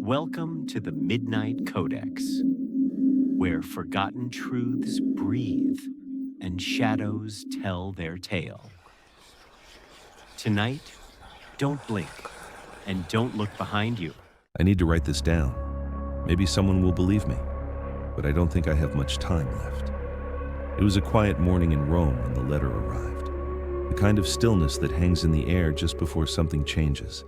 Welcome to the Midnight Codex, where forgotten truths breathe and shadows tell their tale. Tonight, don't blink and don't look behind you. I need to write this down. Maybe someone will believe me, but I don't think I have much time left. It was a quiet morning in Rome when the letter arrived. The kind of stillness that hangs in the air just before something changes.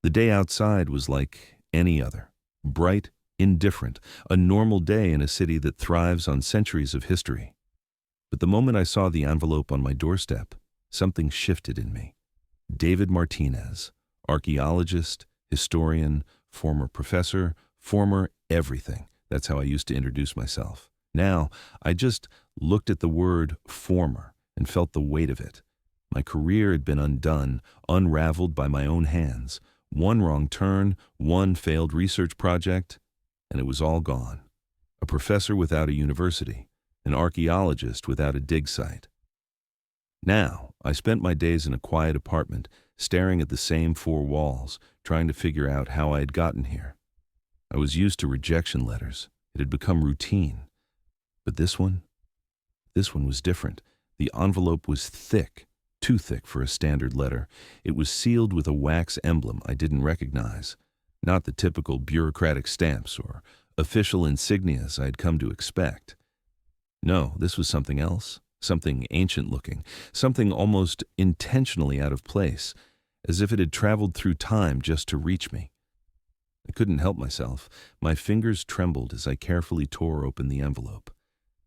The day outside was like any other. Bright, indifferent, a normal day in a city that thrives on centuries of history. But the moment I saw the envelope on my doorstep, something shifted in me. David Martinez, archaeologist, historian, former professor, former everything. That's how I used to introduce myself. Now, I just looked at the word former and felt the weight of it. My career had been undone, unraveled by my own hands. One wrong turn, one failed research project, and it was all gone. A professor without a university, an archaeologist without a dig site. Now, I spent my days in a quiet apartment, staring at the same four walls, trying to figure out how I had gotten here. I was used to rejection letters. It had become routine. But this one was different. The envelope was thick, too thick for a standard letter. It was sealed with a wax emblem I didn't recognize, not the typical bureaucratic stamps or official insignias I had come to expect. No, this was something else, something ancient-looking, something almost intentionally out of place, as if it had traveled through time just to reach me. I couldn't help myself. My fingers trembled as I carefully tore open the envelope.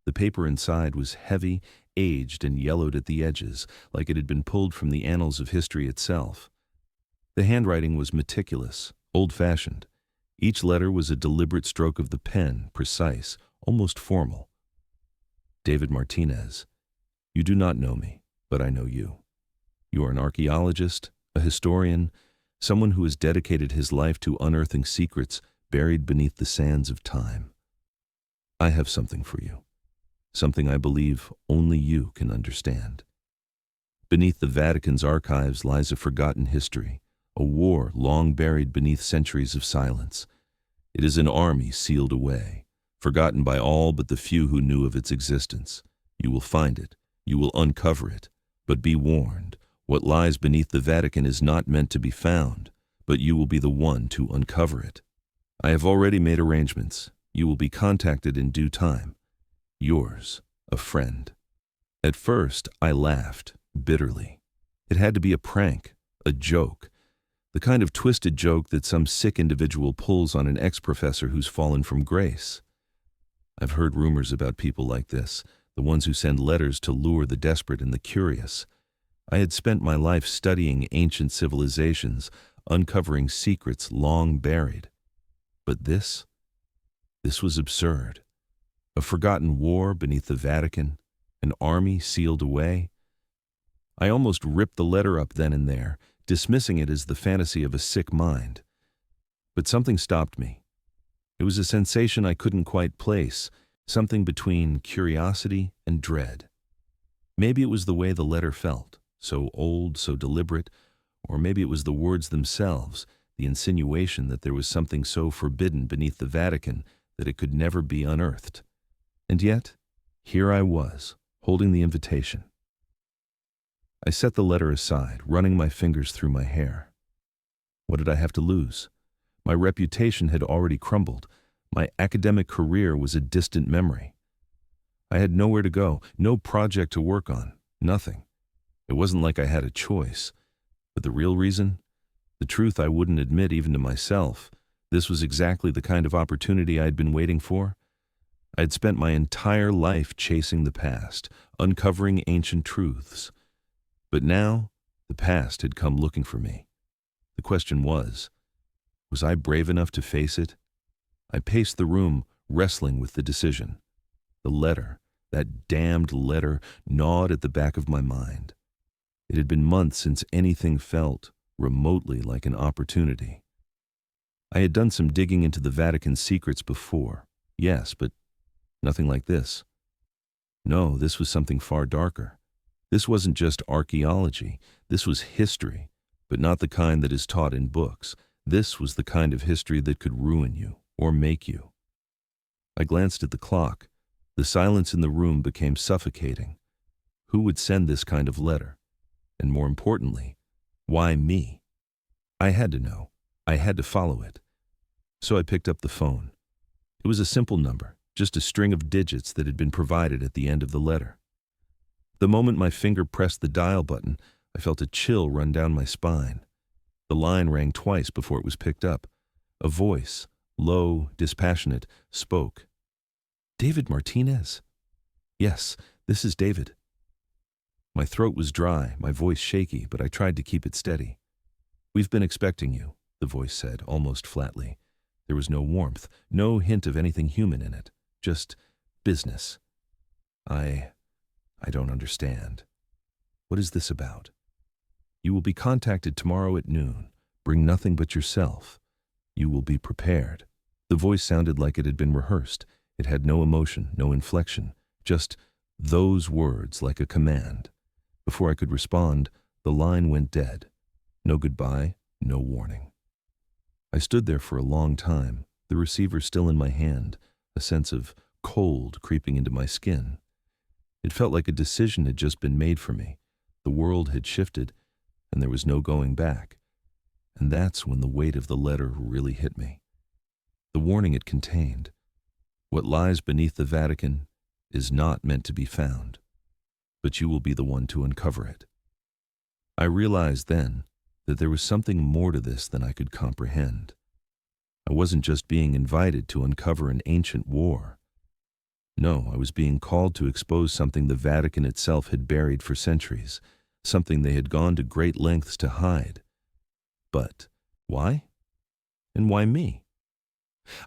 The paper inside was heavy, aged, and yellowed at the edges, like it had been pulled from the annals of history itself. The handwriting was meticulous, old-fashioned. Each letter was a deliberate stroke of the pen, precise, almost formal. David Martinez, you do not know me, but I know you. You are an archaeologist, a historian, someone who has dedicated his life to unearthing secrets buried beneath the sands of time. I have something for you. Something I believe only you can understand. Beneath the Vatican's archives lies a forgotten history, a war long buried beneath centuries of silence. It is an army sealed away, forgotten by all but the few who knew of its existence. You will find it, you will uncover it, but be warned, what lies beneath the Vatican is not meant to be found, but you will be the one to uncover it. I have already made arrangements. You will be contacted in due time. Yours, a friend. At first, I laughed, bitterly. It had to be a prank, a joke, the kind of twisted joke that some sick individual pulls on an ex-professor who's fallen from grace. I've heard rumors about people like this, the ones who send letters to lure the desperate and the curious. I had spent my life studying ancient civilizations, uncovering secrets long buried. But this was absurd. A forgotten war beneath the Vatican, an army sealed away. I almost ripped the letter up then and there, dismissing it as the fantasy of a sick mind. But something stopped me. It was a sensation I couldn't quite place, something between curiosity and dread. Maybe it was the way the letter felt, so old, so deliberate, or maybe it was the words themselves, the insinuation that there was something so forbidden beneath the Vatican that it could never be unearthed. And yet, here I was, holding the invitation. I set the letter aside, running my fingers through my hair. What did I have to lose? My reputation had already crumbled. My academic career was a distant memory. I had nowhere to go, no project to work on, nothing. It wasn't like I had a choice. But the real reason? The truth I wouldn't admit even to myself. This was exactly the kind of opportunity I had been waiting for. I had spent my entire life chasing the past, uncovering ancient truths. But now, the past had come looking for me. The question was I brave enough to face it? I paced the room, wrestling with the decision. The letter, that damned letter, gnawed at the back of my mind. It had been months since anything felt remotely like an opportunity. I had done some digging into the Vatican's secrets before, yes, but nothing like this. No, this was something far darker. This wasn't just archaeology. This was history, but not the kind that is taught in books. This was the kind of history that could ruin you or make you. I glanced at the clock. The silence in the room became suffocating. Who would send this kind of letter? And more importantly, why me? I had to know. I had to follow it. So I picked up the phone. It was a simple number, just a string of digits that had been provided at the end of the letter. The moment my finger pressed the dial button, I felt a chill run down my spine. The line rang twice before it was picked up. A voice, low, dispassionate, spoke. "David Martinez?" "Yes, this is David." My throat was dry, my voice shaky, but I tried to keep it steady. "We've been expecting you," the voice said, almost flatly. There was no warmth, no hint of anything human in it, just business. I don't understand. What is this about? "You will be contacted tomorrow at noon. Bring nothing but yourself. You will be prepared." The voice sounded like it had been rehearsed. It had no emotion, no inflection, just those words like a command. Before I could respond, the line went dead. No goodbye, no warning. I stood there for a long time, the receiver still in my hand, a sense of cold creeping into my skin. It felt like a decision had just been made for me. The world had shifted, and there was no going back. And that's when the weight of the letter really hit me. The warning it contained. What lies beneath the Vatican is not meant to be found, but you will be the one to uncover it. I realized then that there was something more to this than I could comprehend. I wasn't just being invited to uncover an ancient war. No, I was being called to expose something the Vatican itself had buried for centuries, something they had gone to great lengths to hide. But why? And why me?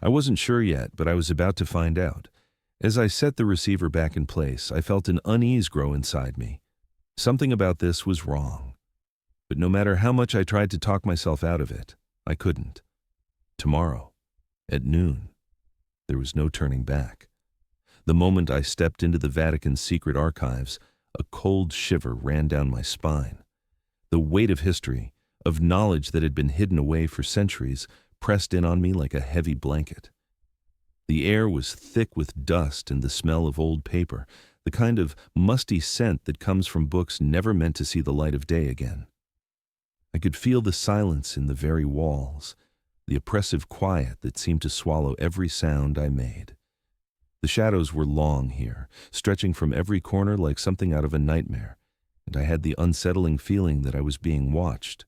I wasn't sure yet, but I was about to find out. As I set the receiver back in place, I felt an unease grow inside me. Something about this was wrong. But no matter how much I tried to talk myself out of it, I couldn't. Tomorrow, at noon, there was no turning back. The moment I stepped into the Vatican's secret archives, a cold shiver ran down my spine. The weight of history, of knowledge that had been hidden away for centuries, pressed in on me like a heavy blanket. The air was thick with dust and the smell of old paper, the kind of musty scent that comes from books never meant to see the light of day again. I could feel the silence in the very walls, the oppressive quiet that seemed to swallow every sound I made. The shadows were long here, stretching from every corner like something out of a nightmare, and I had the unsettling feeling that I was being watched.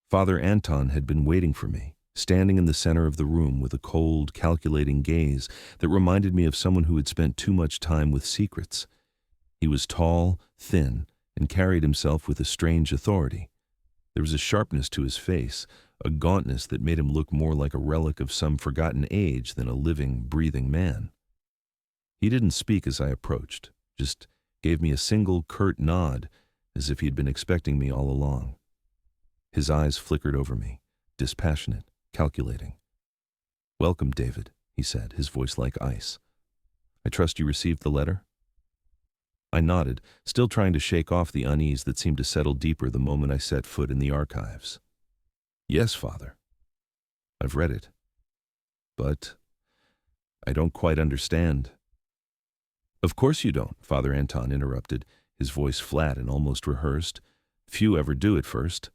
Father Anton had been waiting for me, standing in the center of the room with a cold, calculating gaze that reminded me of someone who had spent too much time with secrets. He was tall, thin, and carried himself with a strange authority. There was a sharpness to his face, a gauntness that made him look more like a relic of some forgotten age than a living, breathing man. He didn't speak as I approached, just gave me a single curt nod, as if he had been expecting me all along. His eyes flickered over me, dispassionate, calculating. "Welcome, David," he said, his voice like ice. "I trust you received the letter?" I nodded, still trying to shake off the unease that seemed to settle deeper the moment I set foot in the archives. "Yes, Father. I've read it. But I don't quite understand." "Of course you don't," Father Anton interrupted, his voice flat and almost rehearsed. "Few ever do at first."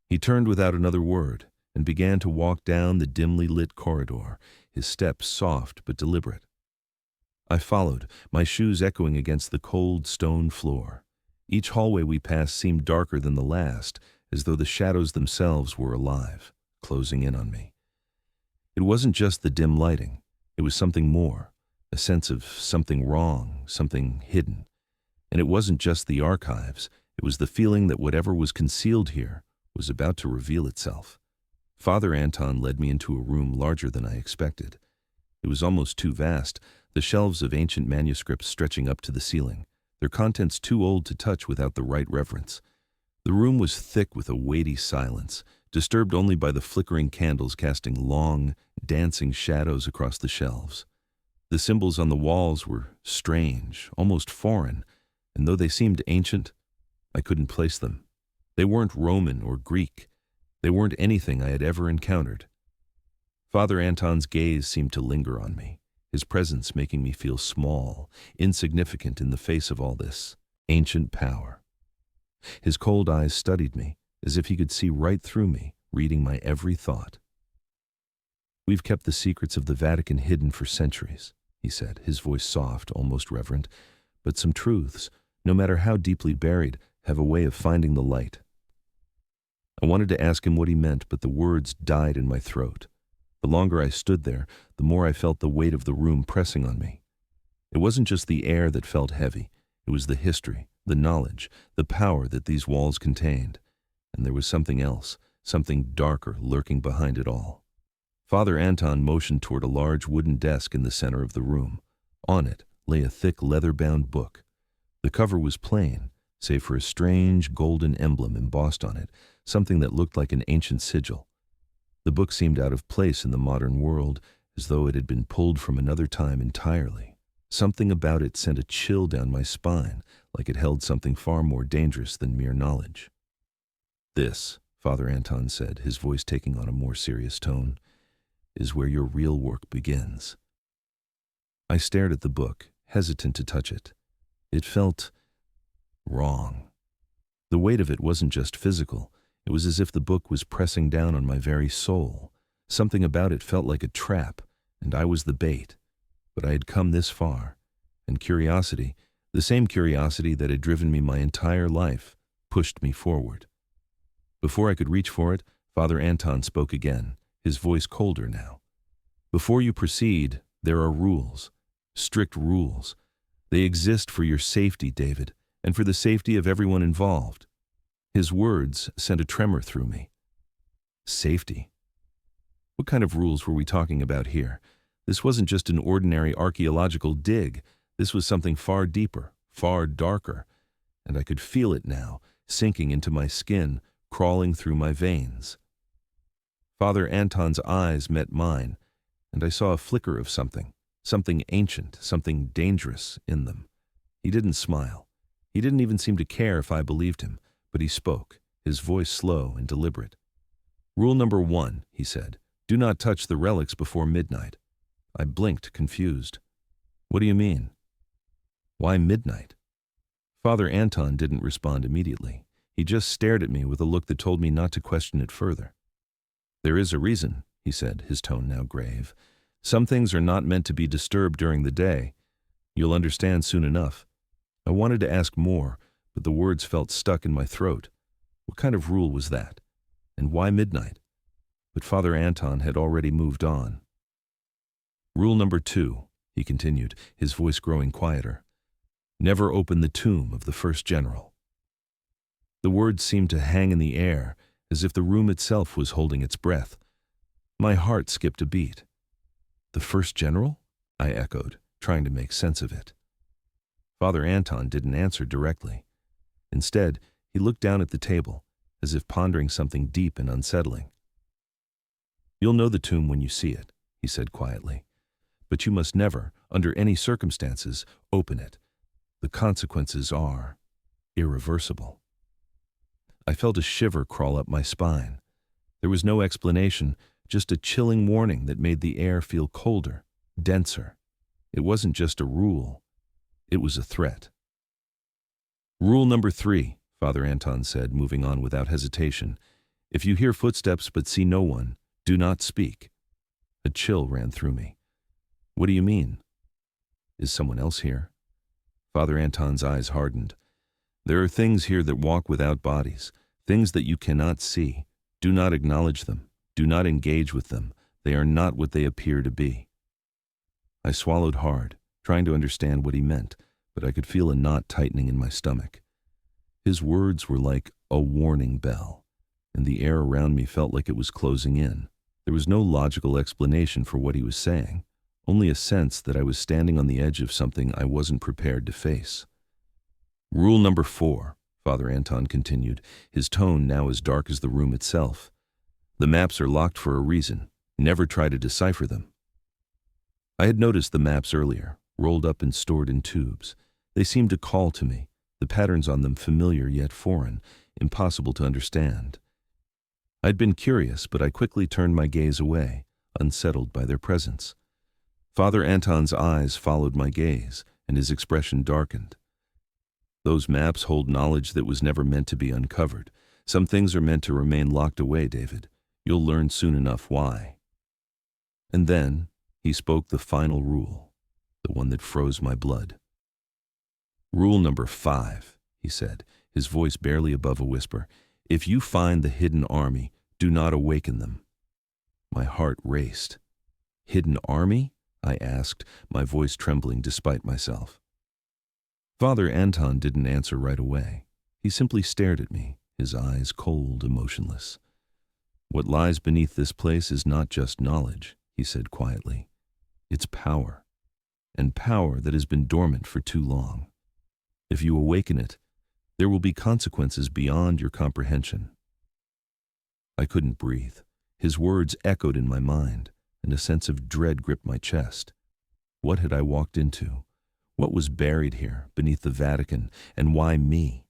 He turned without another word and began to walk down the dimly lit corridor, his steps soft but deliberate. I followed, my shoes echoing against the cold stone floor. Each hallway we passed seemed darker than the last, as though the shadows themselves were alive, closing in on me. It wasn't just the dim lighting. It was something more, a sense of something wrong, something hidden. And it wasn't just the archives. It was the feeling that whatever was concealed here was about to reveal itself. Father Anton led me into a room larger than I expected. It was almost too vast, the shelves of ancient manuscripts stretching up to the ceiling, their contents too old to touch without the right reverence. The room was thick with a weighty silence, disturbed only by the flickering candles casting long, dancing shadows across the shelves. The symbols on the walls were strange, almost foreign, and though they seemed ancient, I couldn't place them. They weren't Roman or Greek. They weren't anything I had ever encountered. Father Anton's gaze seemed to linger on me, his presence making me feel small, insignificant in the face of all this ancient power. His cold eyes studied me, as if he could see right through me, reading my every thought. "We've kept the secrets of the Vatican hidden for centuries," he said, his voice soft, almost reverent. "But some truths, no matter how deeply buried, have a way of finding the light." I wanted to ask him what he meant, but the words died in my throat. The longer I stood there, the more I felt the weight of the room pressing on me. It wasn't just the air that felt heavy, it was the history, the knowledge, the power that these walls contained. And there was something else, something darker lurking behind it all. Father Anton motioned toward a large wooden desk in the center of the room. On it lay a thick leather-bound book. The cover was plain, save for a strange golden emblem embossed on it, something that looked like an ancient sigil. The book seemed out of place in the modern world, as though it had been pulled from another time entirely. Something about it sent a chill down my spine, like it held something far more dangerous than mere knowledge. "This," Father Anton said, his voice taking on a more serious tone, "is where your real work begins." I stared at the book, hesitant to touch it. It felt wrong. The weight of it wasn't just physical. It was as if the book was pressing down on my very soul. Something about it felt like a trap, and I was the bait. But I had come this far, and curiosity, the same curiosity that had driven me my entire life, pushed me forward. Before I could reach for it, Father Anton spoke again, his voice colder now. "Before you proceed, there are rules, strict rules. They exist for your safety, David, and for the safety of everyone involved." His words sent a tremor through me. Safety? What kind of rules were we talking about here? This wasn't just an ordinary archaeological dig. This was something far deeper, far darker, and I could feel it now, sinking into my skin, crawling through my veins. Father Anton's eyes met mine, and I saw a flicker of something ancient, something dangerous in them. He didn't smile. He didn't even seem to care if I believed him, but he spoke, his voice slow and deliberate. "Rule number 1, he said, do not touch the relics before midnight." I blinked, confused. "What do you mean? Why midnight?" Father Anton didn't respond immediately. He just stared at me with a look that told me not to question it further. "There is a reason," he said, his tone now grave. "Some things are not meant to be disturbed during the day. You'll understand soon enough." I wanted to ask more, but the words felt stuck in my throat. What kind of rule was that? And why midnight? But Father Anton had already moved on. "Rule number 2, he continued, his voice growing quieter. "Never open the tomb of the first general." The words seemed to hang in the air, as if the room itself was holding its breath. My heart skipped a beat. "The first general?" I echoed, trying to make sense of it. Father Anton didn't answer directly. Instead, he looked down at the table, as if pondering something deep and unsettling. "You'll know the tomb when you see it," he said quietly. "But you must never, under any circumstances, open it. The consequences are irreversible." I felt a shiver crawl up my spine. There was no explanation, just a chilling warning that made the air feel colder, denser. It wasn't just a rule. It was a threat. "Rule number 3, Father Anton said, moving on without hesitation. "If you hear footsteps but see no one, do not speak." A chill ran through me. "What do you mean? Is someone else here?" Father Anton's eyes hardened. "There are things here that walk without bodies, things that you cannot see. Do not acknowledge them. Do not engage with them. They are not what they appear to be." I swallowed hard, trying to understand what he meant, but I could feel a knot tightening in my stomach. His words were like a warning bell, and the air around me felt like it was closing in. There was no logical explanation for what he was saying, only a sense that I was standing on the edge of something I wasn't prepared to face. "Rule number 4, Father Anton continued, his tone now as dark as the room itself. "The maps are locked for a reason. Never try to decipher them." I had noticed the maps earlier, rolled up and stored in tubes. They seemed to call to me, the patterns on them familiar yet foreign, impossible to understand. I'd been curious, but I quickly turned my gaze away, unsettled by their presence. Father Anton's eyes followed my gaze, and his expression darkened. Those maps hold knowledge that was never meant to be uncovered. Some things are meant to remain locked away, David. You'll learn soon enough why. And then he spoke the final rule, the one that froze my blood. Rule number 5, he said, his voice barely above a whisper. If you find the hidden army, do not awaken them. My heart raced. Hidden army? I asked, my voice trembling despite myself. Father Anton didn't answer right away. He simply stared at me, his eyes cold, emotionless. What lies beneath this place is not just knowledge, he said quietly. It's power, and power that has been dormant for too long. If you awaken it, there will be consequences beyond your comprehension. I couldn't breathe. His words echoed in my mind, and a sense of dread gripped my chest. What had I walked into? What was buried here, beneath the Vatican, and why me?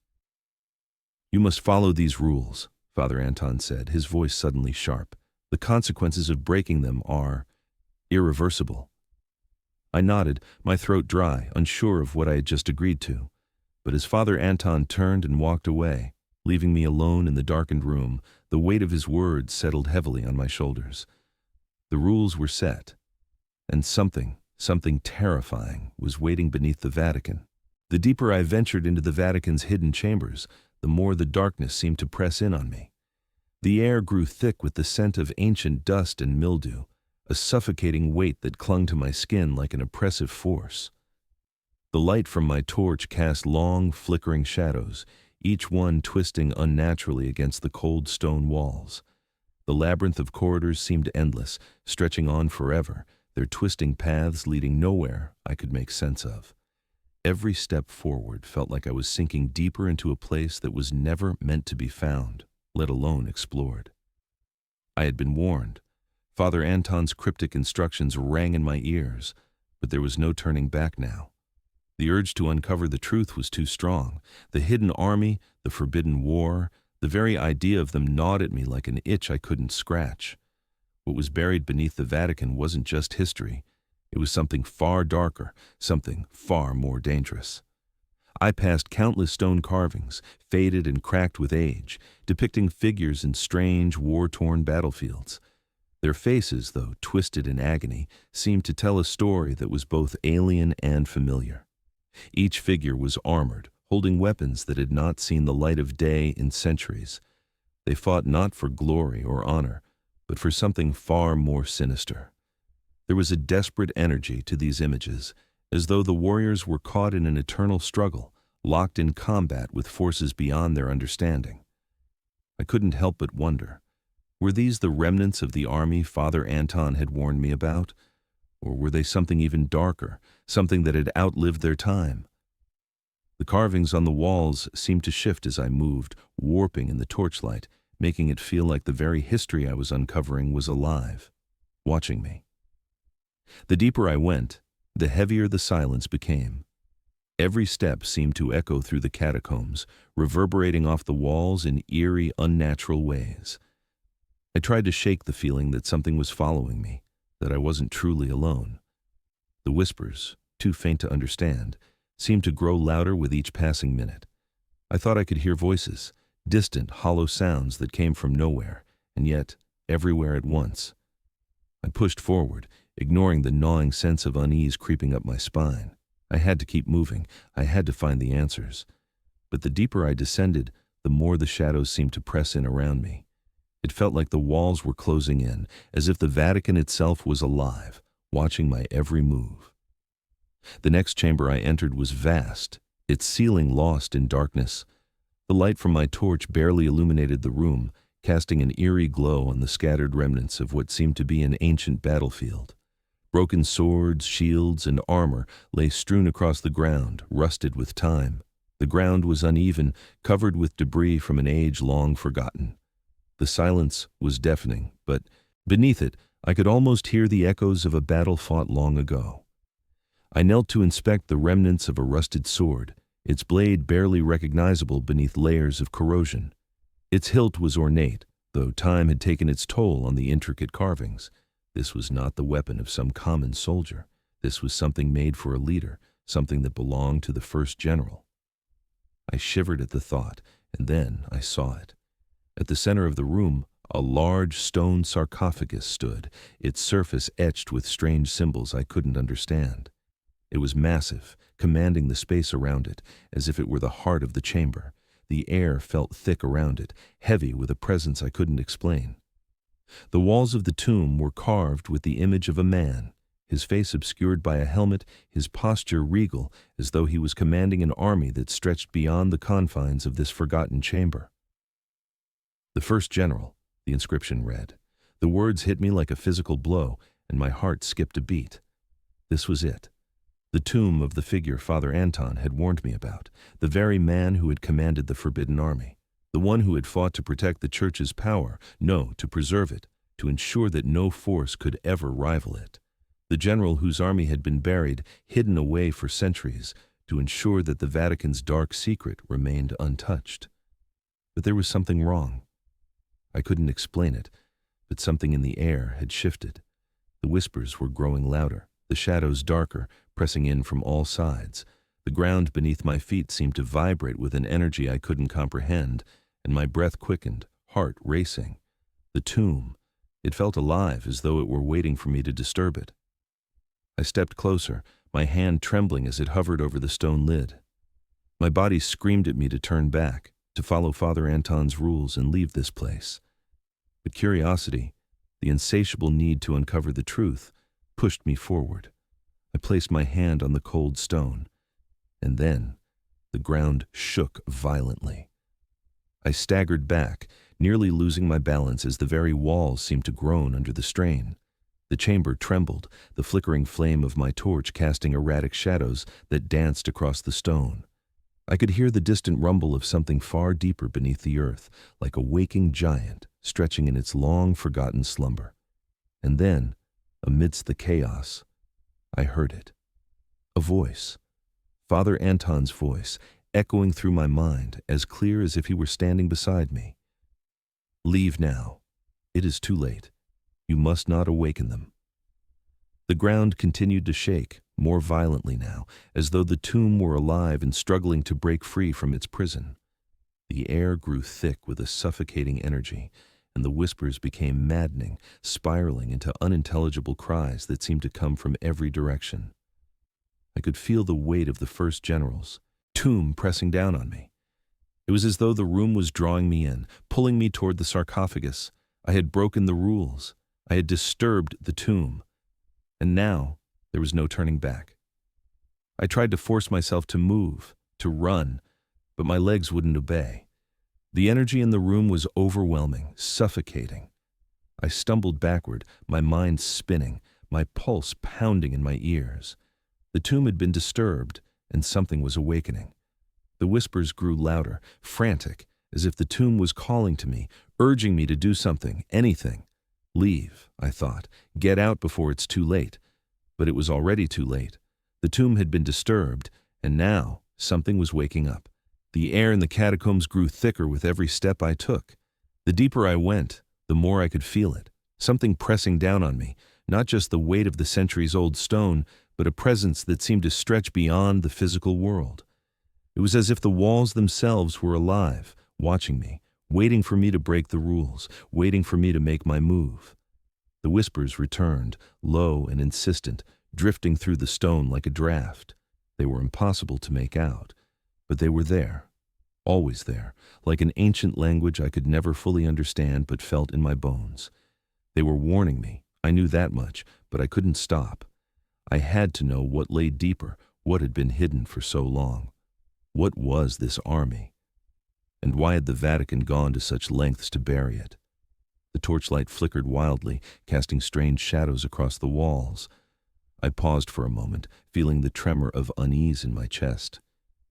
You must follow these rules, Father Anton said, his voice suddenly sharp. The consequences of breaking them are irreversible. I nodded, my throat dry, unsure of what I had just agreed to. But as Father Anton turned and walked away, leaving me alone in the darkened room, the weight of his words settled heavily on my shoulders. The rules were set, and something terrifying was waiting beneath the Vatican. The deeper I ventured into the Vatican's hidden chambers, the more the darkness seemed to press in on me. The air grew thick with the scent of ancient dust and mildew, a suffocating weight that clung to my skin like an oppressive force. The light from my torch cast long, flickering shadows, each one twisting unnaturally against the cold stone walls. The labyrinth of corridors seemed endless, stretching on forever, their twisting paths leading nowhere I could make sense of. Every step forward felt like I was sinking deeper into a place that was never meant to be found, let alone explored. I had been warned. Father Anton's cryptic instructions rang in my ears, but there was no turning back now. The urge to uncover the truth was too strong. The hidden army, the forbidden war, the very idea of them gnawed at me like an itch I couldn't scratch. What was buried beneath the Vatican wasn't just history. It was something far darker, something far more dangerous. I passed countless stone carvings, faded and cracked with age, depicting figures in strange, war-torn battlefields. Their faces, though twisted in agony, seemed to tell a story that was both alien and familiar. Each figure was armored, holding weapons that had not seen the light of day in centuries. They fought not for glory or honor, but for something far more sinister. There was a desperate energy to these images, as though the warriors were caught in an eternal struggle, locked in combat with forces beyond their understanding. I couldn't help but wonder, were these the remnants of the army Father Anton had warned me about? Or were they something even darker, something that had outlived their time? The carvings on the walls seemed to shift as I moved, warping in the torchlight, making it feel like the very history I was uncovering was alive, watching me. The deeper I went, the heavier the silence became. Every step seemed to echo through the catacombs, reverberating off the walls in eerie, unnatural ways. I tried to shake the feeling that something was following me, that I wasn't truly alone. The whispers, too faint to understand, seemed to grow louder with each passing minute. I thought I could hear voices, distant, hollow sounds that came from nowhere, and yet everywhere at once. I pushed forward, ignoring the gnawing sense of unease creeping up my spine. I had to keep moving. I had to find the answers. But the deeper I descended, the more the shadows seemed to press in around me. It felt like the walls were closing in, as if the Vatican itself was alive, watching my every move. The next chamber I entered was vast, its ceiling lost in darkness. The light from my torch barely illuminated the room, casting an eerie glow on the scattered remnants of what seemed to be an ancient battlefield. Broken swords, shields, and armor lay strewn across the ground, rusted with time. The ground was uneven, covered with debris from an age long forgotten. The silence was deafening, but beneath it, I could almost hear the echoes of a battle fought long ago. I knelt to inspect the remnants of a rusted sword, its blade barely recognizable beneath layers of corrosion. Its hilt was ornate, Though time had taken its toll on the intricate carvings, this was not the weapon of some common soldier. This was something made for a leader, something that belonged to the first general. I shivered at the thought, and then I saw it. At the center of the room, a large stone sarcophagus stood, its surface etched with strange symbols I couldn't understand. It was massive, commanding the space around it, as if it were the heart of the chamber. The air felt thick around it, heavy with a presence I couldn't explain. The walls of the tomb were carved with the image of a man, his face obscured by a helmet, his posture regal, as though he was commanding an army that stretched beyond the confines of this forgotten chamber. The first general, the inscription read. The words hit me like a physical blow, and my heart skipped a beat. This was it. The tomb of the figure Father Anton had warned me about, the very man who had commanded the Forbidden Army, the one who had fought to protect the Church's power, no, to preserve it, to ensure that no force could ever rival it. The general whose army had been buried, hidden away for centuries, to ensure that the Vatican's dark secret remained untouched. But there was something wrong. I couldn't explain it, but something in the air had shifted. The whispers were growing louder, the shadows darker, pressing in from all sides. The ground beneath my feet seemed to vibrate with an energy I couldn't comprehend, and my breath quickened, heart racing. The tomb, it felt alive as though it were waiting for me to disturb it. I stepped closer, my hand trembling as it hovered over the stone lid. My body screamed at me to turn back, to follow Father Anton's rules and leave this place. But curiosity, the insatiable need to uncover the truth, pushed me forward. I placed my hand on the cold stone, and then the ground shook violently. I staggered back, nearly losing my balance as the very walls seemed to groan under the strain. The chamber trembled, the flickering flame of my torch casting erratic shadows that danced across the stone. I could hear the distant rumble of something far deeper beneath the earth, like a waking giant stretching in its long-forgotten slumber. And then, amidst the chaos, I heard it. A voice. Father Anton's voice, echoing through my mind, as clear as if he were standing beside me. Leave now. It is too late. You must not awaken them. The ground continued to shake, more violently now, as though the tomb were alive and struggling to break free from its prison. The air grew thick with a suffocating energy, and the whispers became maddening, spiraling into unintelligible cries that seemed to come from every direction. I could feel the weight of the first general's tomb pressing down on me. It was as though the room was drawing me in, pulling me toward the sarcophagus. I had broken the rules. I had disturbed the tomb. And now there was no turning back. I tried to force myself to move, to run, but my legs wouldn't obey. The energy in the room was overwhelming, suffocating. I stumbled backward, my mind spinning, my pulse pounding in my ears. The tomb had been disturbed, and something was awakening. The whispers grew louder, frantic, as if the tomb was calling to me, urging me to do something, anything. Leave, I thought. Get out before it's too late. But it was already too late. The tomb had been disturbed, and now something was waking up. The air in the catacombs grew thicker with every step I took. The deeper I went, the more I could feel it. Something pressing down on me, not just the weight of the centuries-old stone, but a presence that seemed to stretch beyond the physical world. It was as if the walls themselves were alive, watching me, waiting for me to break the rules, waiting for me to make my move. The whispers returned, low and insistent, drifting through the stone like a draft. They were impossible to make out, but they were there, always there, like an ancient language I could never fully understand but felt in my bones. They were warning me, I knew that much, but I couldn't stop. I had to know what lay deeper, what had been hidden for so long. What was this army? And why had the Vatican gone to such lengths to bury it? The torchlight flickered wildly, casting strange shadows across the walls. I paused for a moment, feeling the tremor of unease in my chest.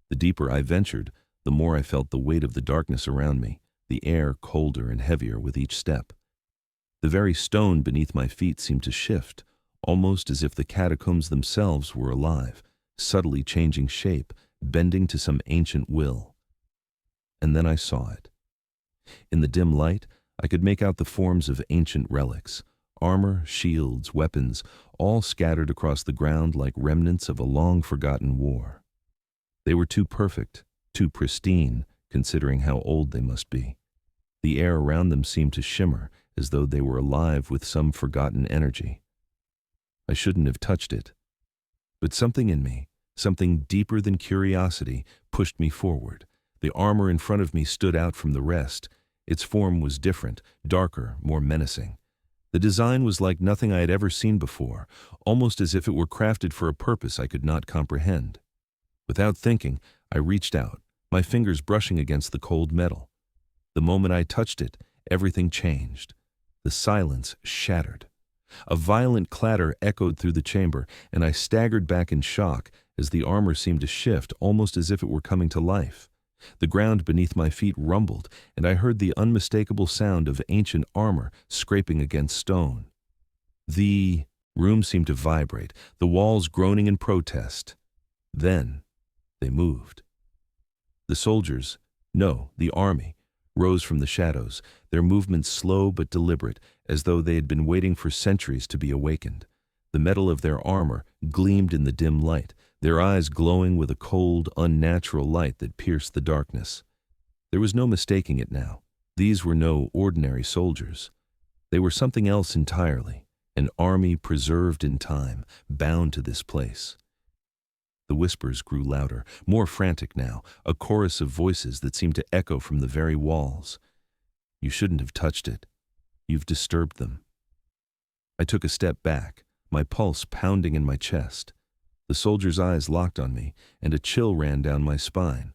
The deeper I ventured, the more I felt the weight of the darkness around me, the air colder and heavier with each step. The very stone beneath my feet seemed to shift, almost as if the catacombs themselves were alive, subtly changing shape, bending to some ancient will. And then I saw it. In the dim light, I could make out the forms of ancient relics, armor, shields, weapons, all scattered across the ground like remnants of a long-forgotten war. They were too perfect, too pristine, considering how old they must be. The air around them seemed to shimmer, as though they were alive with some forgotten energy. I shouldn't have touched it. But something in me, something deeper than curiosity, pushed me forward. The armor in front of me stood out from the rest. Its form was different, darker, more menacing. The design was like nothing I had ever seen before, almost as if it were crafted for a purpose I could not comprehend. Without thinking, I reached out, my fingers brushing against the cold metal. The moment I touched it, everything changed. The silence shattered. A violent clatter echoed through the chamber, and I staggered back in shock as the armor seemed to shift, almost as if it were coming to life. The ground beneath my feet rumbled, and I heard the unmistakable sound of ancient armor scraping against stone. The room seemed to vibrate, the walls groaning in protest. Then they moved. The soldiers, no, the army, rose from the shadows, their movements slow but deliberate, as though they had been waiting for centuries to be awakened. The metal of their armor gleamed in the dim light, their eyes glowing with a cold, unnatural light that pierced the darkness. There was no mistaking it now. These were no ordinary soldiers. They were something else entirely, an army preserved in time, bound to this place. The whispers grew louder, more frantic now, a chorus of voices that seemed to echo from the very walls. "You shouldn't have touched it. You've disturbed them." I took a step back, my pulse pounding in my chest. The soldiers' eyes locked on me, and a chill ran down my spine.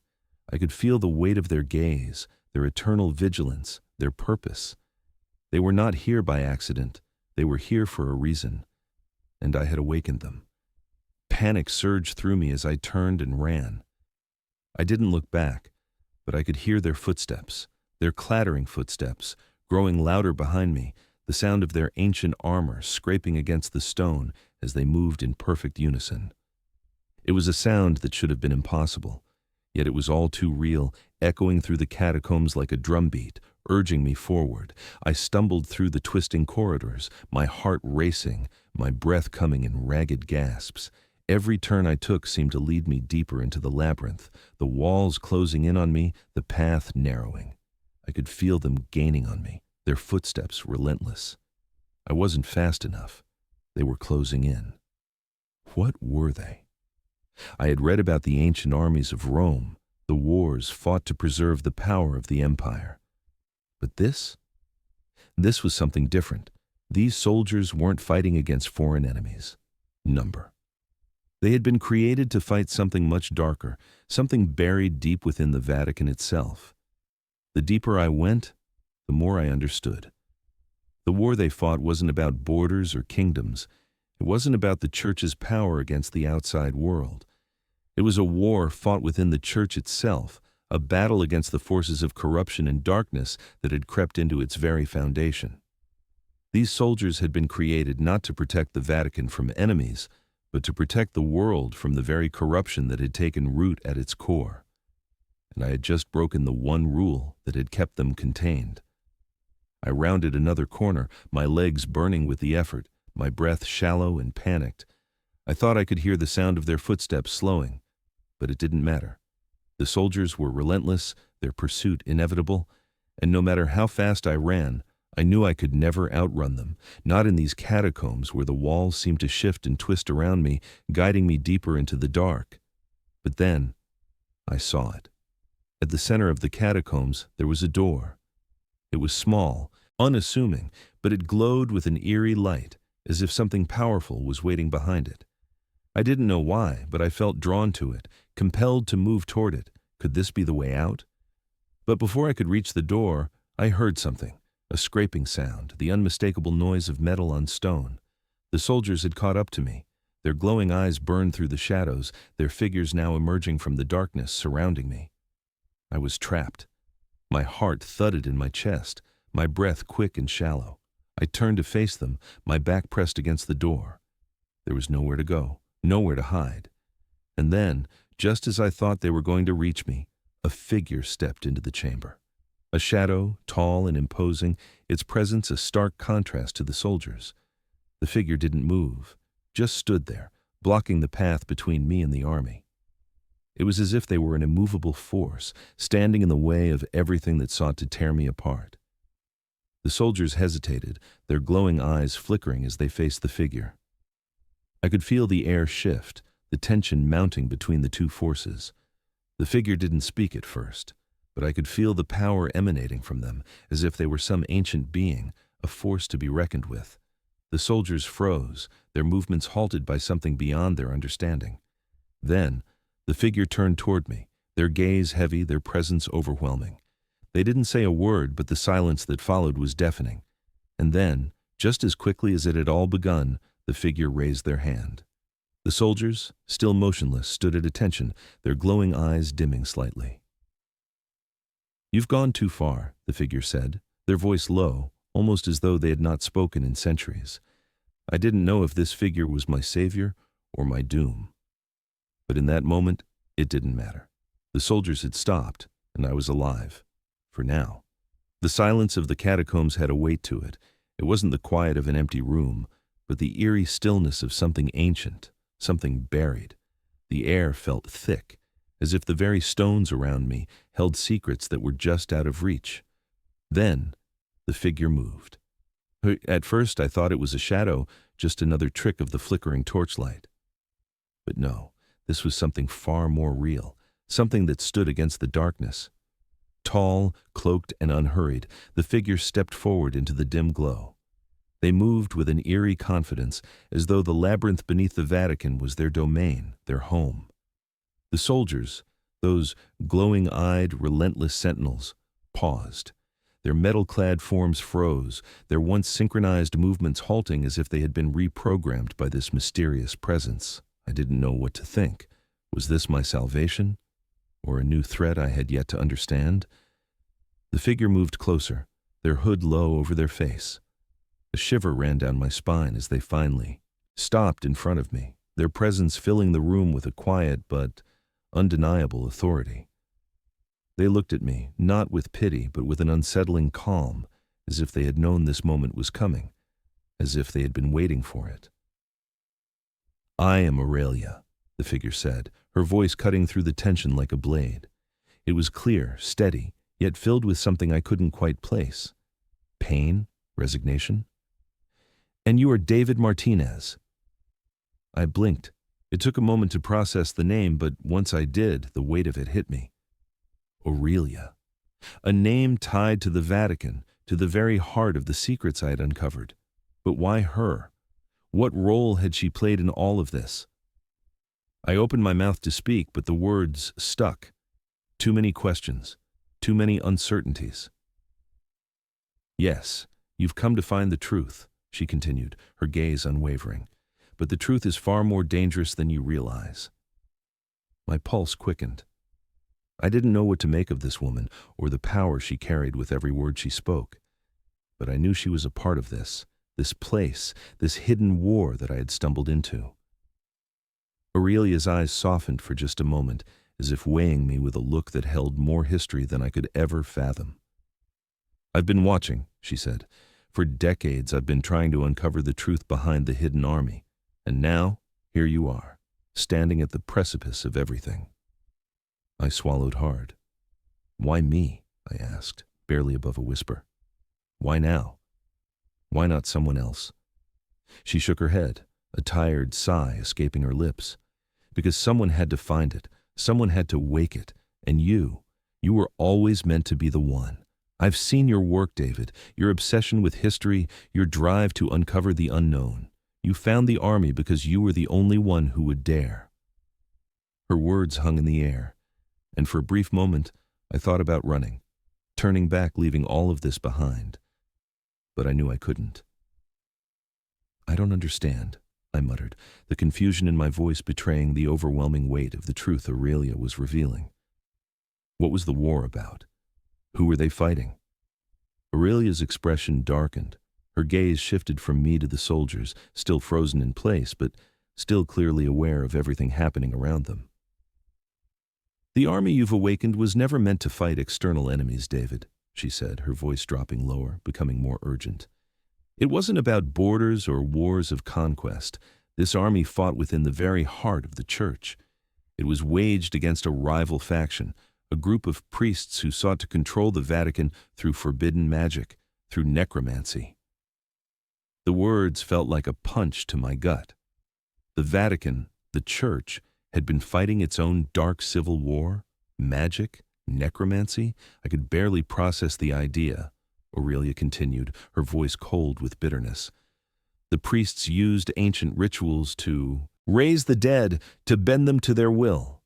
I could feel the weight of their gaze, their eternal vigilance, their purpose. They were not here by accident. They were here for a reason, and I had awakened them. Panic surged through me as I turned and ran. I didn't look back, but I could hear their footsteps, their clattering footsteps, growing louder behind me, the sound of their ancient armor scraping against the stone as they moved in perfect unison. It was a sound that should have been impossible, yet it was all too real, echoing through the catacombs like a drumbeat, urging me forward. I stumbled through the twisting corridors, my heart racing, my breath coming in ragged gasps. Every turn I took seemed to lead me deeper into the labyrinth, the walls closing in on me, the path narrowing. I could feel them gaining on me, their footsteps relentless. I wasn't fast enough. They were closing in. What were they? I had read about the ancient armies of Rome, the wars fought to preserve the power of the empire. But this was something different. These soldiers weren't fighting against foreign enemies. Number. They had been created to fight something much darker, something buried deep within the Vatican itself. The deeper I went, the more I understood. The war they fought wasn't about borders or kingdoms. It wasn't about the church's power against the outside world. It was a war fought within the church itself, a battle against the forces of corruption and darkness that had crept into its very foundation. These soldiers had been created not to protect the Vatican from enemies, but to protect the world from the very corruption that had taken root at its core. And I had just broken the one rule that had kept them contained. I rounded another corner, my legs burning with the effort, my breath shallow and panicked. I thought I could hear the sound of their footsteps slowing, but it didn't matter. The soldiers were relentless, their pursuit inevitable, and no matter how fast I ran, I knew I could never outrun them, not in these catacombs where the walls seemed to shift and twist around me, guiding me deeper into the dark. But then, I saw it. At the center of the catacombs, there was a door. It was small, unassuming, but it glowed with an eerie light, as if something powerful was waiting behind it. I didn't know why, but I felt drawn to it, compelled to move toward it. Could this be the way out? But before I could reach the door, I heard something. A scraping sound, the unmistakable noise of metal on stone. The soldiers had caught up to me. Their glowing eyes burned through the shadows, their figures now emerging from the darkness surrounding me. I was trapped. My heart thudded in my chest, my breath quick and shallow. I turned to face them, my back pressed against the door. There was nowhere to go, nowhere to hide. And then, just as I thought they were going to reach me, a figure stepped into the chamber. A shadow, tall and imposing, its presence a stark contrast to the soldiers. The figure didn't move, just stood there, blocking the path between me and the army. It was as if they were an immovable force, standing in the way of everything that sought to tear me apart. The soldiers hesitated, their glowing eyes flickering as they faced the figure. I could feel the air shift, the tension mounting between the two forces. The figure didn't speak at first, but I could feel the power emanating from them, as if they were some ancient being, a force to be reckoned with. The soldiers froze, their movements halted by something beyond their understanding. Then, the figure turned toward me, their gaze heavy, their presence overwhelming. They didn't say a word, but the silence that followed was deafening. And then, just as quickly as it had all begun, the figure raised their hand. The soldiers, still motionless, stood at attention, their glowing eyes dimming slightly. "You've gone too far," the figure said, their voice low, almost as though they had not spoken in centuries. I didn't know if this figure was my savior or my doom. But in that moment, it didn't matter. The soldiers had stopped, and I was alive. For now. The silence of the catacombs had a weight to it. It wasn't the quiet of an empty room, but the eerie stillness of something ancient, something buried. The air felt thick, as if the very stones around me held secrets that were just out of reach. Then, the figure moved. At first, I thought it was a shadow, just another trick of the flickering torchlight. But no, this was something far more real, something that stood against the darkness. Tall, cloaked, and unhurried, the figure stepped forward into the dim glow. They moved with an eerie confidence, as though the labyrinth beneath the Vatican was their domain, their home. The soldiers, those glowing-eyed, relentless sentinels, paused. Their metal-clad forms froze, their once synchronized movements halting as if they had been reprogrammed by this mysterious presence. I didn't know what to think. Was this my salvation? Or a new threat I had yet to understand? The figure moved closer, their hood low over their face. A shiver ran down my spine as they finally stopped in front of me, their presence filling the room with a quiet but undeniable authority. They looked at me, not with pity, but with an unsettling calm, as if they had known this moment was coming, as if they had been waiting for it. "I am Aurelia," the figure said, her voice cutting through the tension like a blade. It was clear, steady, yet filled with something I couldn't quite place. Pain? Resignation? "And you are David Martinez." I blinked. It took a moment to process the name, but once I did, the weight of it hit me. Aurelia. A name tied to the Vatican, to the very heart of the secrets I had uncovered. But why her? What role had she played in all of this? I opened my mouth to speak, but the words stuck. Too many questions, too many uncertainties. "Yes, you've come to find the truth," she continued, her gaze unwavering. "But the truth is far more dangerous than you realize." My pulse quickened. I didn't know what to make of this woman, or the power she carried with every word she spoke. But I knew she was a part of this place, this hidden war that I had stumbled into. Aurelia's eyes softened for just a moment, as if weighing me with a look that held more history than I could ever fathom. "I've been watching," she said. "For decades I've been trying to uncover the truth behind the hidden army. And now, here you are, standing at the precipice of everything." I swallowed hard. "Why me?" I asked, barely above a whisper. "Why now? Why not someone else?" She shook her head, a tired sigh escaping her lips. "Because someone had to find it, someone had to wake it, and you were always meant to be the one. I've seen your work, David, your obsession with history, your drive to uncover the unknown. You found the army because you were the only one who would dare." Her words hung in the air, and for a brief moment I thought about running, turning back, leaving all of this behind. But I knew I couldn't. "I don't understand," I muttered, the confusion in my voice betraying the overwhelming weight of the truth Aurelia was revealing. What was the war about? Who were they fighting? Aurelia's expression darkened. Her gaze shifted from me to the soldiers, still frozen in place, but still clearly aware of everything happening around them. "The army you've awakened was never meant to fight external enemies, David. she said, her voice dropping lower, becoming more urgent. It wasn't about borders or wars of conquest. This army fought within the very heart of the church. It was waged against a rival faction, a group of priests who sought to control the Vatican through forbidden magic, through necromancy. The words felt like a punch to my gut. The Vatican, the church, had been fighting its own dark civil war, magic, necromancy. I could barely process the idea, Aurelia continued, her voice cold with bitterness. The priests used ancient rituals to raise the dead, to bend them to their will.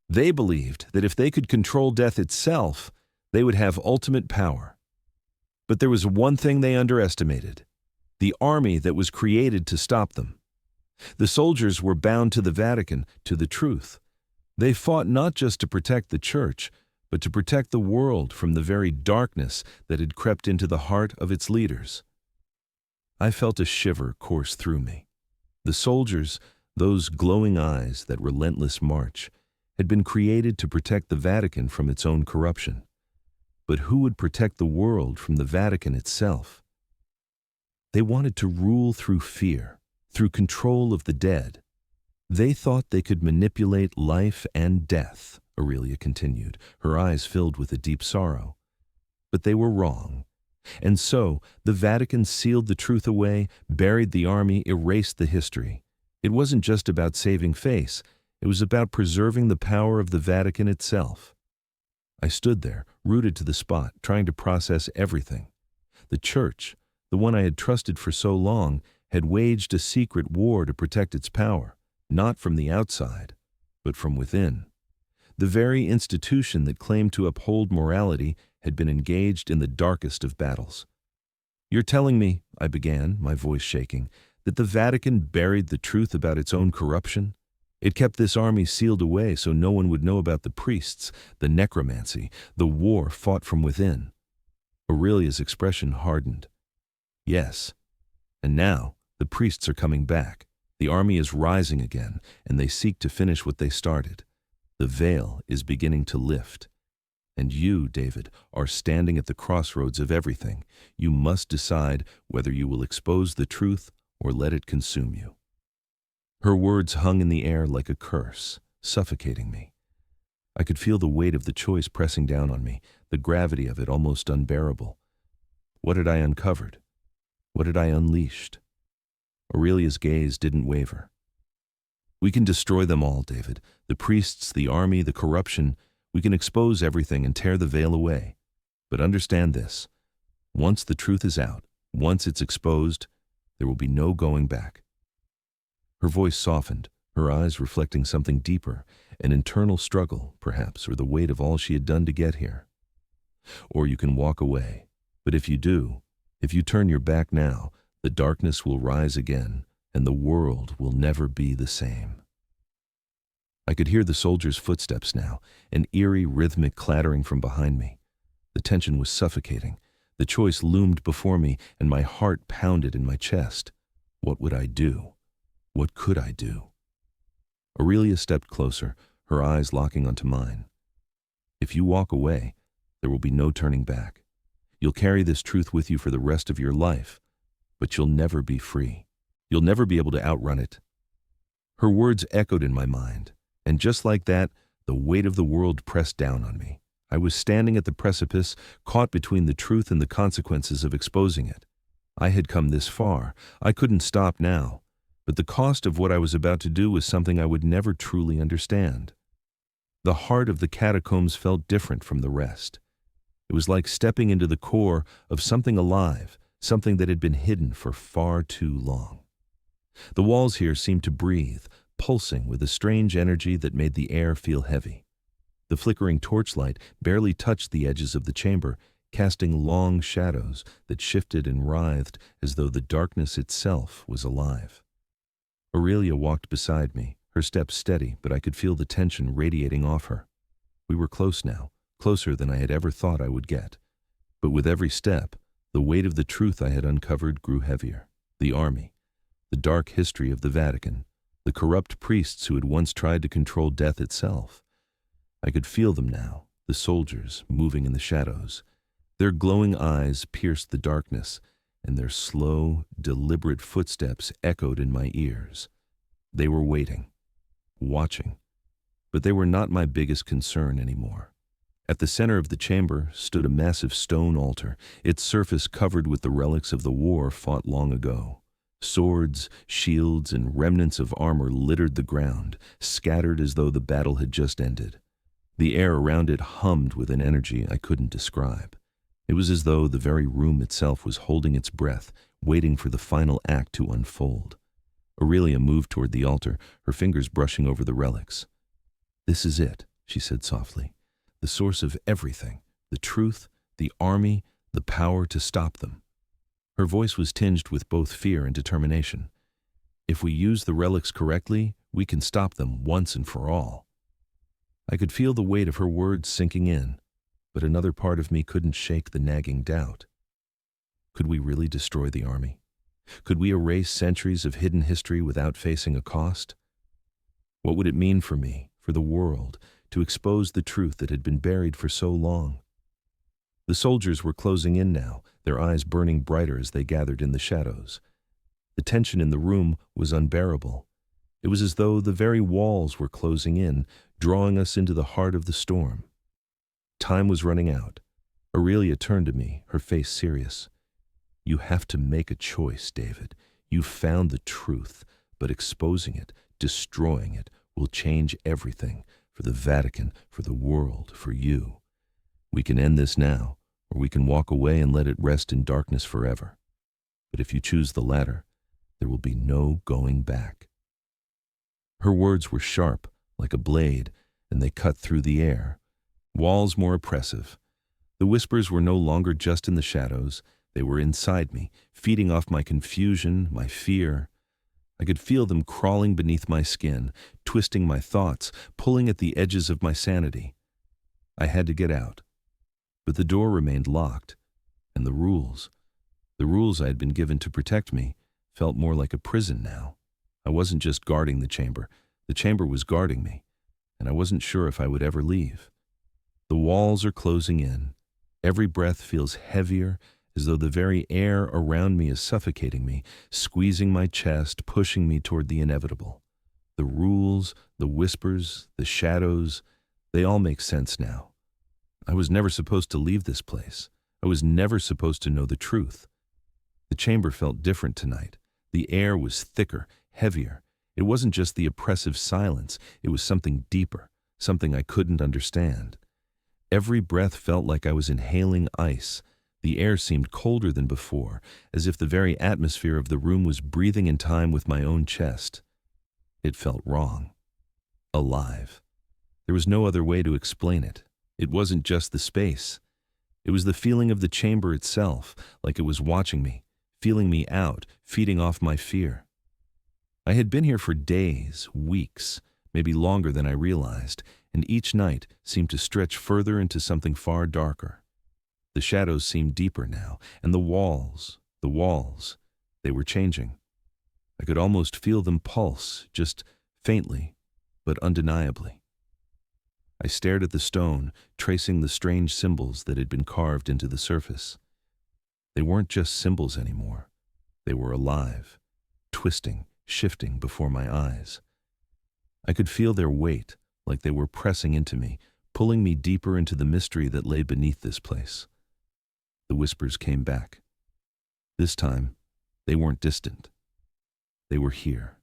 They believed that if they could control death itself, they would have ultimate power. But there was one thing they underestimated: the army that was created to stop them. The soldiers were bound to the Vatican, to the truth. They fought not just to protect the church, but to protect the world from the very darkness that had crept into the heart of its leaders. I felt a shiver course through me. The soldiers, those glowing eyes, that relentless march, had been created to protect the Vatican from its own corruption. But who would protect the world from the Vatican itself? They wanted to rule through fear, through control of the dead. They thought they could manipulate life and death, Aurelia continued, her eyes filled with a deep sorrow. But they were wrong. And so, the Vatican sealed the truth away, buried the army, erased the history. It wasn't just about saving face, it was about preserving the power of the Vatican itself. I stood there, rooted to the spot, trying to process everything. The church, the one I had trusted for so long, had waged a secret war to protect its power, not from the outside, but from within. The very institution that claimed to uphold morality had been engaged in the darkest of battles. "You're telling me," I began, my voice shaking, "that the Vatican buried the truth about its own corruption? It kept this army sealed away so no one would know about the priests, the necromancy, the war fought from within." Aurelia's expression hardened. "Yes. And now, the priests are coming back. The army is rising again, and they seek to finish what they started. The veil is beginning to lift. And you, David, are standing at the crossroads of everything. You must decide whether you will expose the truth or let it consume you." Her words hung in the air like a curse, suffocating me. I could feel the weight of the choice pressing down on me, the gravity of it almost unbearable. What had I uncovered? What had I unleashed? Aurelia's gaze didn't waver. "We can destroy them all, David. The priests, the army, the corruption. We can expose everything and tear the veil away. But understand this. Once the truth is out, once it's exposed, there will be no going back." Her voice softened, her eyes reflecting something deeper, an internal struggle, perhaps, or the weight of all she had done to get here. "Or you can walk away. But if you do, if you turn your back now, the darkness will rise again, and the world will never be the same." I could hear the soldiers' footsteps now, an eerie, rhythmic clattering from behind me. The tension was suffocating. The choice loomed before me, and my heart pounded in my chest. What would I do? What could I do? Aurelia stepped closer, her eyes locking onto mine. "If you walk away, there will be no turning back. You'll carry this truth with you for the rest of your life, but you'll never be free. You'll never be able to outrun it." Her words echoed in my mind, and just like that, the weight of the world pressed down on me. I was standing at the precipice, caught between the truth and the consequences of exposing it. I had come this far. I couldn't stop now. But the cost of what I was about to do was something I would never truly understand. The heart of the catacombs felt different from the rest. It was like stepping into the core of something alive, something that had been hidden for far too long. The walls here seemed to breathe, pulsing with a strange energy that made the air feel heavy. The flickering torchlight barely touched the edges of the chamber, casting long shadows that shifted and writhed as though the darkness itself was alive. Aurelia walked beside me, her steps steady, but I could feel the tension radiating off her. We were close now, closer than I had ever thought I would get. But with every step, the weight of the truth I had uncovered grew heavier. The army, the dark history of the Vatican, the corrupt priests who had once tried to control death itself. I could feel them now, the soldiers moving in the shadows. Their glowing eyes pierced the darkness, and their slow, deliberate footsteps echoed in my ears. They were waiting, watching, but they were not my biggest concern anymore. At the center of the chamber stood a massive stone altar, its surface covered with the relics of the war fought long ago. Swords, shields, and remnants of armor littered the ground, scattered as though the battle had just ended. The air around it hummed with an energy I couldn't describe. It was as though the very room itself was holding its breath, waiting for the final act to unfold. Aurelia moved toward the altar, her fingers brushing over the relics. "This is it," she said softly. "The source of everything, the truth, the army, the power to stop them." Her voice was tinged with both fear and determination. "If we use the relics correctly, we can stop them once and for all." I could feel the weight of her words sinking in, but another part of me couldn't shake the nagging doubt. Could we really destroy the army? Could we erase centuries of hidden history without facing a cost? What would it mean for me, for the world, to expose the truth that had been buried for so long? The soldiers were closing in now, their eyes burning brighter as they gathered in the shadows. The tension in the room was unbearable. It was as though the very walls were closing in, drawing us into the heart of the storm. Time was running out. Aurelia turned to me, her face serious. "You have to make a choice, David. You've found the truth, but exposing it, destroying it, will change everything, for the Vatican, for the world, for you. We can end this now, or we can walk away and let it rest in darkness forever. But if you choose the latter, there will be no going back." Her words were sharp, like a blade, and they cut through the air. Walls more oppressive. The whispers were no longer just in the shadows. They were inside me, feeding off my confusion, my fear. I could feel them crawling beneath my skin, twisting my thoughts, pulling at the edges of my sanity. I had to get out. But the door remained locked, and the rules I had been given to protect me, felt more like a prison now. I wasn't just guarding the chamber was guarding me, and I wasn't sure if I would ever leave. The walls are closing in. Every breath feels heavier, as though the very air around me is suffocating me, squeezing my chest, pushing me toward the inevitable. The rules, the whispers, the shadows, they all make sense now. I was never supposed to leave this place. I was never supposed to know the truth. The chamber felt different tonight. The air was thicker, heavier. It wasn't just the oppressive silence. It was something deeper, something I couldn't understand. Every breath felt like I was inhaling ice. The air seemed colder than before, as if the very atmosphere of the room was breathing in time with my own chest. It felt wrong. Alive. There was no other way to explain it. It wasn't just the space. It was the feeling of the chamber itself, like it was watching me, feeling me out, feeding off my fear. I had been here for days, weeks, maybe longer than I realized, and each night seemed to stretch further into something far darker. The shadows seemed deeper now, and the walls, they were changing. I could almost feel them pulse, just faintly, but undeniably. I stared at the stone, tracing the strange symbols that had been carved into the surface. They weren't just symbols anymore. They were alive, twisting, shifting before my eyes. I could feel their weight, like they were pressing into me, pulling me deeper into the mystery that lay beneath this place. The whispers came back. This time, they weren't distant. They were here,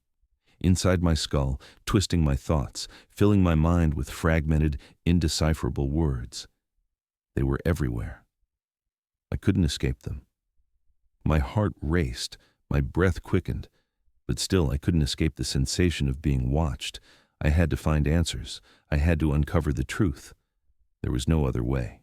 inside my skull, twisting my thoughts, filling my mind with fragmented, indecipherable words. They were everywhere. I couldn't escape them. My heart raced, my breath quickened, but still I couldn't escape the sensation of being watched. I had to find answers. I had to uncover the truth. There was no other way.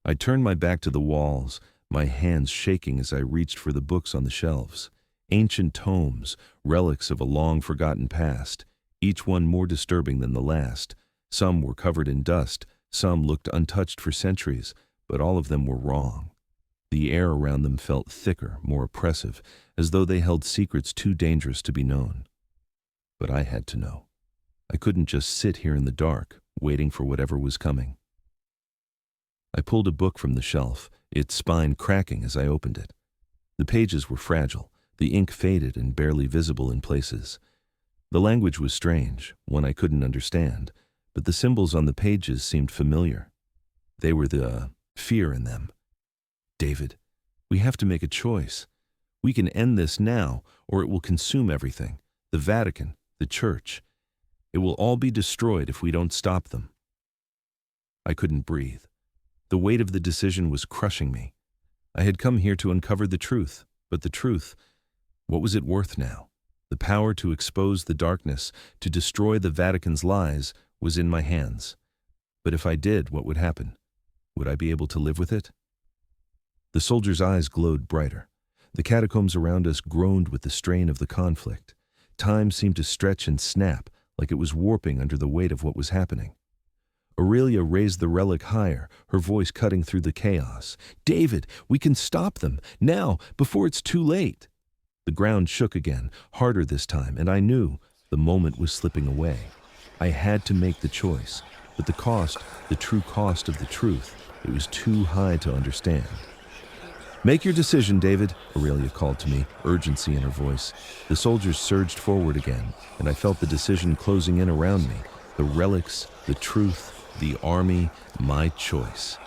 I turned my back to the walls, my hands shaking as I reached for the books on the shelves. Ancient tomes, relics of a long-forgotten past, each one more disturbing than the last. Some were covered in dust, some looked untouched for centuries, but all of them were wrong. The air around them felt thicker, more oppressive, as though they held secrets too dangerous to be known. But I had to know. I couldn't just sit here in the dark, waiting for whatever was coming. I pulled a book from the shelf, its spine cracking as I opened it. The pages were fragile, the ink faded and barely visible in places. The language was strange, one I couldn't understand, but the symbols on the pages seemed familiar. They were the fear in them. David, we have to make a choice. We can end this now, or it will consume everything. The Vatican, the Church. It will all be destroyed if we don't stop them. I couldn't breathe. The weight of the decision was crushing me. I had come here to uncover the truth, but the truth, what was it worth now? The power to expose the darkness, to destroy the Vatican's lies, was in my hands. But if I did, what would happen? Would I be able to live with it? The soldier's eyes glowed brighter. The catacombs around us groaned with the strain of the conflict. Time seemed to stretch and snap, like it was warping under the weight of what was happening. Aurelia raised the relic higher, her voice cutting through the chaos. David, we can stop them, now, before it's too late. The ground shook again, harder this time, and I knew the moment was slipping away. I had to make the choice, but the cost, the true cost of the truth, it was too high to understand. Make your decision, David, Aurelia called to me, urgency in her voice. The soldiers surged forward again, and I felt the decision closing in around me. The relics, the truth, the army, my choice.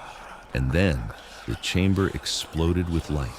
And then the chamber exploded with light.